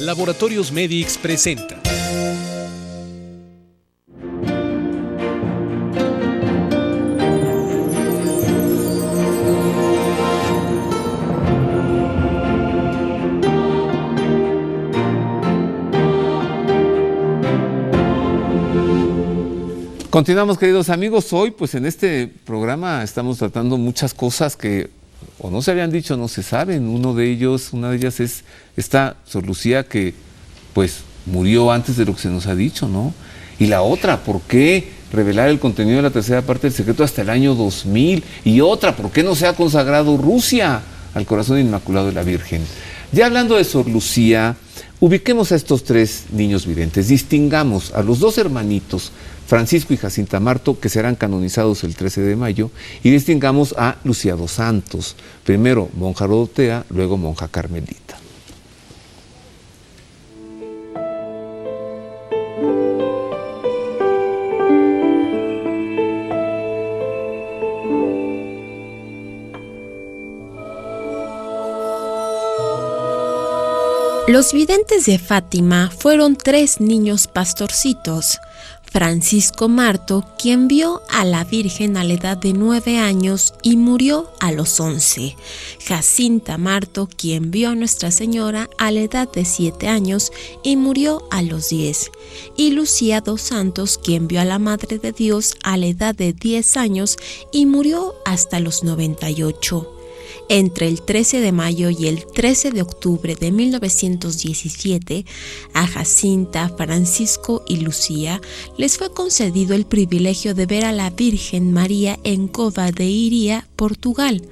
Laboratorios Medix presenta. Continuamos, queridos amigos. Hoy, pues en este programa estamos tratando muchas cosas que o no se habían dicho, no se saben. Una de ellas es esta Sor Lucía que pues murió antes de lo que se nos ha dicho, ¿no? Y la otra, ¿por qué revelar el contenido de la tercera parte del secreto hasta el año 2000? Y otra, ¿por qué no se ha consagrado Rusia al corazón inmaculado de la Virgen? Ya hablando de Sor Lucía, ubiquemos a estos tres niños videntes, distingamos a los dos hermanitos, Francisco y Jacinta Marto, que serán canonizados el 13 de mayo, y distingamos a Lucía dos Santos, primero monja dorotea, luego monja carmelita. Los videntes de Fátima fueron tres niños pastorcitos. Francisco Marto, quien vio a la Virgen a la edad de 9 años y murió a los 11. Jacinta Marto, quien vio a Nuestra Señora a la edad de 7 años y murió a los 10. Y Lucía dos Santos, quien vio a la Madre de Dios a la edad de 10 años y murió hasta los 98. Entre el 13 de mayo y el 13 de octubre de 1917, a Jacinta, Francisco y Lucía les fue concedido el privilegio de ver a la Virgen María en Cova de Iria, Portugal.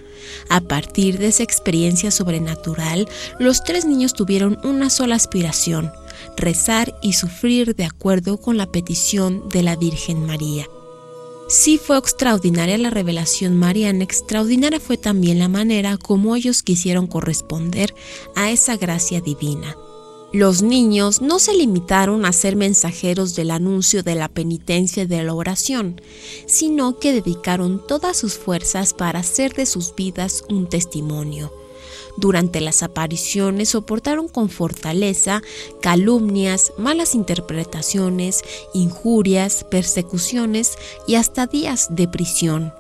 A partir de esa experiencia sobrenatural, los tres niños tuvieron una sola aspiración: rezar y sufrir de acuerdo con la petición de la Virgen María. Sí fue extraordinaria la revelación mariana, extraordinaria fue también la manera como ellos quisieron corresponder a esa gracia divina. Los niños no se limitaron a ser mensajeros del anuncio de la penitencia y de la oración, sino que dedicaron todas sus fuerzas para hacer de sus vidas un testimonio. Durante las apariciones soportaron con fortaleza calumnias, malas interpretaciones, injurias, persecuciones y hasta días de prisión.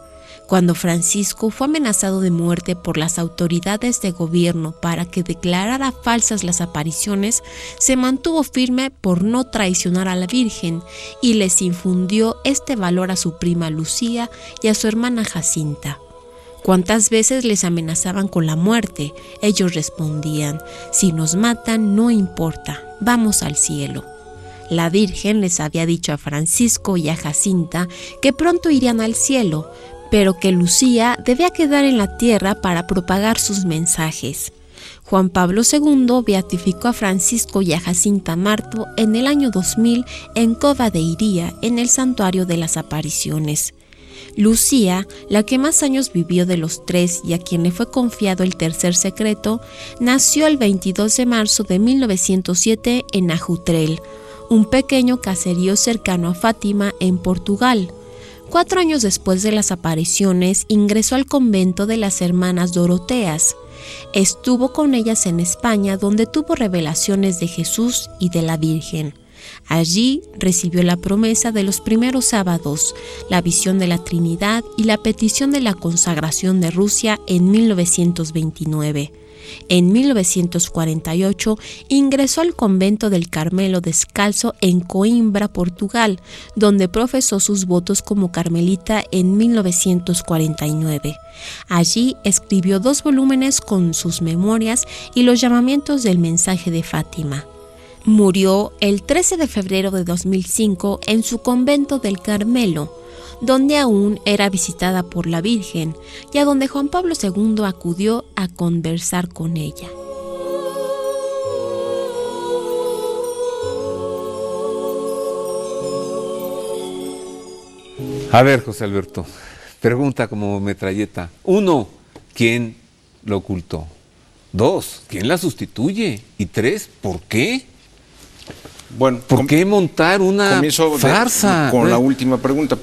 Cuando Francisco fue amenazado de muerte por las autoridades de gobierno para que declarara falsas las apariciones, se mantuvo firme por no traicionar a la Virgen y les infundió este valor a su prima Lucía y a su hermana Jacinta. ¿Cuántas veces les amenazaban con la muerte? Ellos respondían: si nos matan, no importa, vamos al cielo. La Virgen les había dicho a Francisco y a Jacinta que pronto irían al cielo, pero que Lucía debía quedar en la tierra para propagar sus mensajes. Juan Pablo II beatificó a Francisco y a Jacinta Marto en el año 2000 en Cova de Iria, en el Santuario de las Apariciones. Lucía, la que más años vivió de los tres y a quien le fue confiado el tercer secreto, nació el 22 de marzo de 1907 en Ajutrel, un pequeño caserío cercano a Fátima, en Portugal. 4 años después de las apariciones, ingresó al convento de las Hermanas Doroteas. Estuvo con ellas en España, donde tuvo revelaciones de Jesús y de la Virgen. Allí recibió la promesa de los primeros sábados, la visión de la Trinidad y la petición de la consagración de Rusia en 1929. En 1948 ingresó al convento del Carmelo Descalzo en Coimbra, Portugal, donde profesó sus votos como carmelita en 1949. Allí escribió 2 volúmenes con sus memorias y los llamamientos del mensaje de Fátima. Murió el 13 de febrero de 2005 en su convento del Carmelo, donde aún era visitada por la Virgen y a donde Juan Pablo II acudió a conversar con ella. A ver, José Alberto, pregunta como metralleta. 1, ¿quién lo ocultó? 2, ¿quién la sustituye? Y 3, ¿por qué? Bueno, ¿por qué montar una farsa? Con la última pregunta.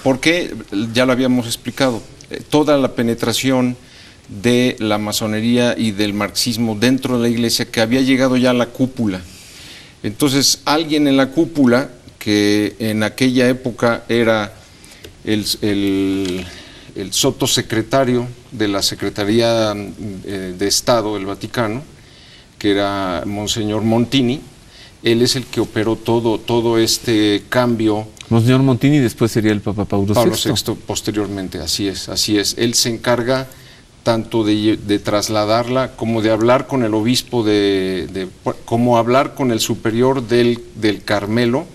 Porque ya lo habíamos explicado, toda la penetración de la masonería y del marxismo dentro de la iglesia, que había llegado ya a la cúpula Entonces, alguien en la cúpula, que en aquella época era el sotosecretario de la Secretaría de Estado del Vaticano, que era Monseñor Montini, él es el que operó todo este cambio. Monseñor Montini después sería el Papa Pablo VI posteriormente, así es. Él se encarga tanto de trasladarla como de hablar con el obispo, como hablar con el superior del Carmelo,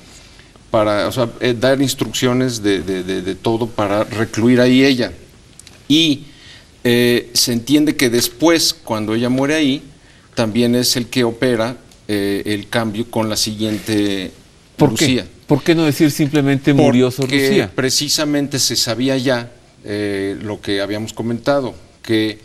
para, o sea, dar instrucciones de todo para recluir ahí ella. Y se entiende que después, cuando ella muere ahí, también es el que opera el cambio con la siguiente Lucía. ¿Por qué no decir simplemente murió Sor Lucía? Porque precisamente se sabía ya lo que habíamos comentado, que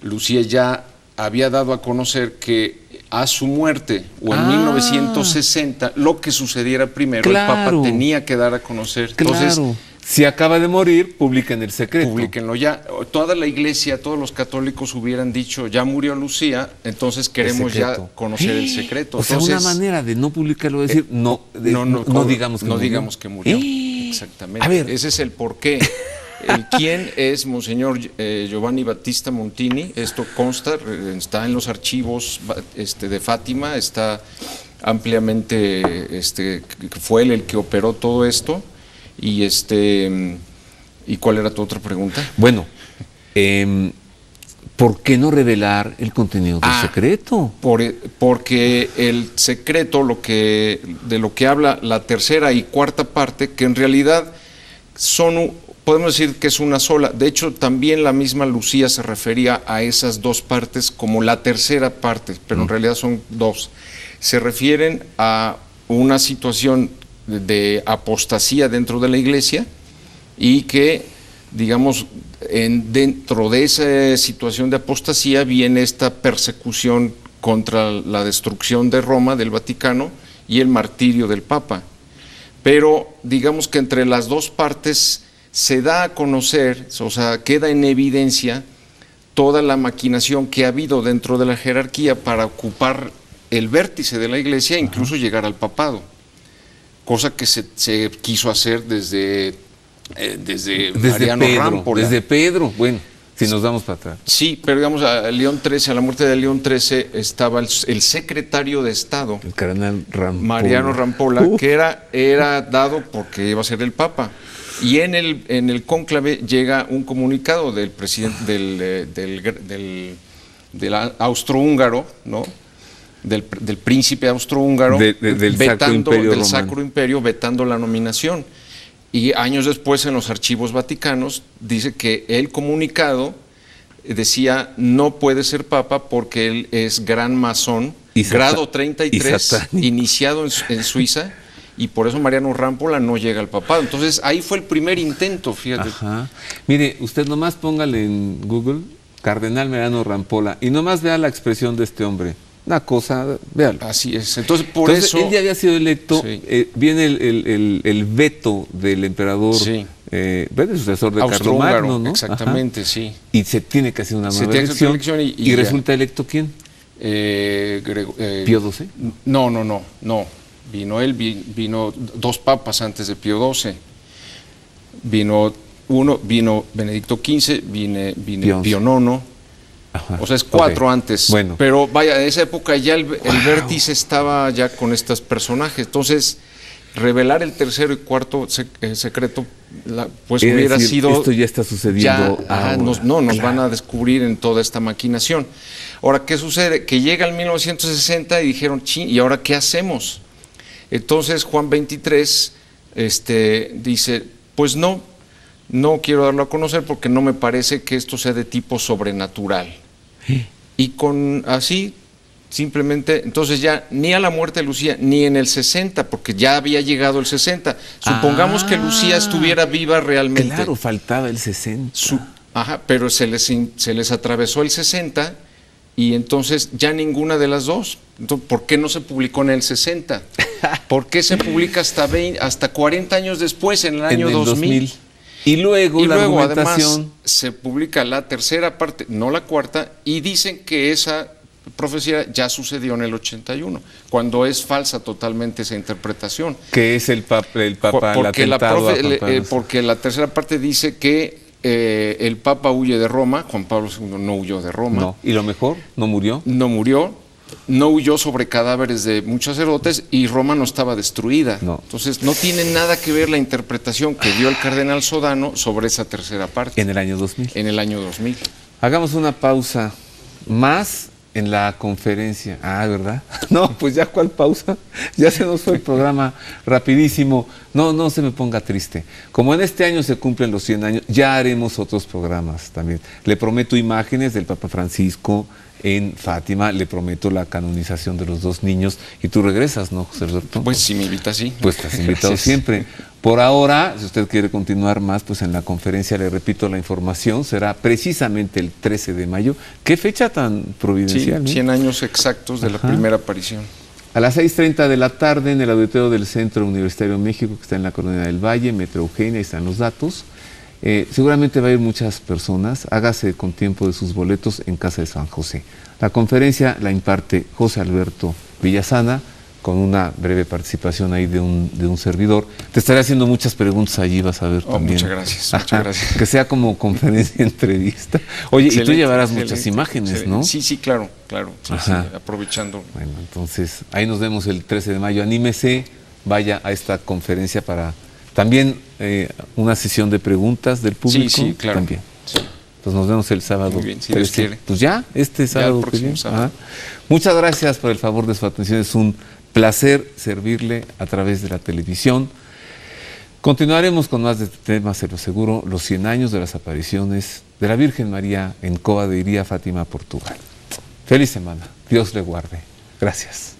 Lucía ya había dado a conocer que a su muerte o en 1960 lo que sucediera primero, el Papa tenía que dar a conocer. Entonces, si acaba de morir, publiquen el secreto. Publíquenlo ya. Toda la iglesia, todos los católicos hubieran dicho, ya murió Lucía, entonces queremos ya conocer el secreto. O sea, una manera de no publicarlo es decir, no digamos que murió. Exactamente. A ver. Ese es el porqué. El quién es Monseñor Giovanni Battista Montini. Esto consta, está en los archivos de Fátima, está ampliamente, fue él el que operó todo esto. ¿Y cuál era tu otra pregunta? Bueno, ¿por qué no revelar el contenido del secreto? Porque el secreto, de lo que habla la tercera y cuarta parte, que en realidad podemos decir que es una sola. De hecho, también la misma Lucía se refería a esas dos partes como la tercera parte, pero en realidad son dos. Se refieren a una situación de apostasía dentro de la iglesia y que, digamos, dentro de esa situación de apostasía viene esta persecución contra la destrucción de Roma, del Vaticano, y el martirio del Papa. Pero digamos que entre las dos partes se da a conocer, o sea, queda en evidencia toda la maquinación que ha habido dentro de la jerarquía para ocupar el vértice de la iglesia e incluso llegar al papado. Cosa que se quiso hacer desde Mariano Rampola. Desde Pedro, bueno, si nos damos para atrás. Sí, pero digamos, a León XIII, a la muerte de León XIII, estaba el secretario de Estado, el cardenal Rampola. Mariano Rampola, que era dado porque iba a ser el Papa. Y en el cónclave llega un comunicado del presidente del austrohúngaro, ¿no? Del príncipe austrohúngaro, del Sacro Imperio, vetando la nominación. Y años después, en los archivos vaticanos, dice que el comunicado decía no puede ser papa porque él es gran masón, grado 33, iniciado en Suiza, y por eso Mariano Rampola no llega al papado. Entonces ahí fue el primer intento, fíjate. Ajá. Mire, usted nomás póngale en Google Cardenal Mariano Rampola y nomás vea la expresión de este hombre. Una cosa, véalo. Así es. Entonces, por eso él ya había sido electo, viene el veto del emperador, el sucesor de Carlomagno, ¿no? Exactamente, sí. Y se tiene que hacer una nueva elección. ¿Y resulta electo quién? ¿Pío XII? No. Vino dos papas antes de Pío XII. Vino Benedicto XV, vino Pío IX. Ajá. O sea, es 4 antes. Bueno. Pero vaya, en esa época ya el vértice estaba ya con estos personajes. Entonces, revelar el tercero y cuarto secreto, pues hubiera sido. Esto ya está sucediendo. Nos van a descubrir en toda esta maquinación. Ahora, ¿qué sucede? Que llega el 1960 y dijeron, ¿y ahora qué hacemos? Entonces Juan XXIII dice, pues no quiero darlo a conocer porque no me parece que esto sea de tipo sobrenatural. Y así, simplemente, entonces ya ni a la muerte de Lucía, ni en el 60, porque ya había llegado el 60. Supongamos que Lucía estuviera viva realmente. Claro, faltaba el 60. Pero se les atravesó el 60 y entonces ya ninguna de las dos. Entonces, ¿por qué no se publicó en el 60? ¿Por qué se publica hasta 40 años después, en el año 2000? Y luego argumentación... además se publica la tercera parte, no la cuarta, y dicen que esa profecía ya sucedió en el 81, cuando es falsa totalmente esa interpretación. Que es el Papa Porque la tercera parte dice que el Papa huye de Roma. Juan Pablo II no huyó de Roma. No. ¿Y lo mejor? ¿No murió? No murió, no huyó sobre cadáveres de muchos sacerdotes y Roma no estaba destruida. No. Entonces no tiene nada que ver la interpretación que dio el cardenal Sodano sobre esa tercera parte. En el año 2000. En el año 2000. Hagamos una pausa más en la conferencia. ¿Verdad? No, pues ya cuál pausa. Ya se nos fue el programa rapidísimo. No se me ponga triste. Como en este año se cumplen los 100 años, ya haremos otros programas también. Le prometo imágenes del Papa Francisco en Fátima, le prometo la canonización de los 2 niños. Y tú regresas, ¿no, José Alberto? Pues si me invita, sí. Pues estás invitado siempre. Por ahora, si usted quiere continuar más, pues en la conferencia, le repito, la información será precisamente el 13 de mayo. ¿Qué fecha tan providencial? Sí, 100 años exactos de la primera aparición. A las 6:30 de la tarde en el auditorio del Centro Universitario México, que está en la Colonia del Valle, Metro Eugenia, ahí están los datos. Seguramente va a ir muchas personas. Hágase con tiempo de sus boletos en Casa de San José. La conferencia la imparte José Alberto Villasana, con una breve participación ahí de un servidor. Te estaré haciendo muchas preguntas allí, vas a ver también. Muchas gracias, muchas gracias. Que sea como conferencia, entrevista. Oye, y tú llevarás muchas imágenes, ¿no? Sí, claro. Sí, aprovechando. Bueno, entonces, ahí nos vemos el 13 de mayo. Anímese, vaya a esta conferencia para también una sesión de preguntas del público. Sí, claro. También. Sí. Pues nos vemos el sábado. Muy bien, si Dios quiere. Pues ya, este sábado. Ya el próximo sábado. Muchas gracias por el favor de su atención. Es un placer servirle a través de la televisión. Continuaremos con más de este tema, se lo aseguro, los 100 años de las apariciones de la Virgen María en Coa de Iría, Fátima, Portugal. Feliz semana. Dios le guarde. Gracias.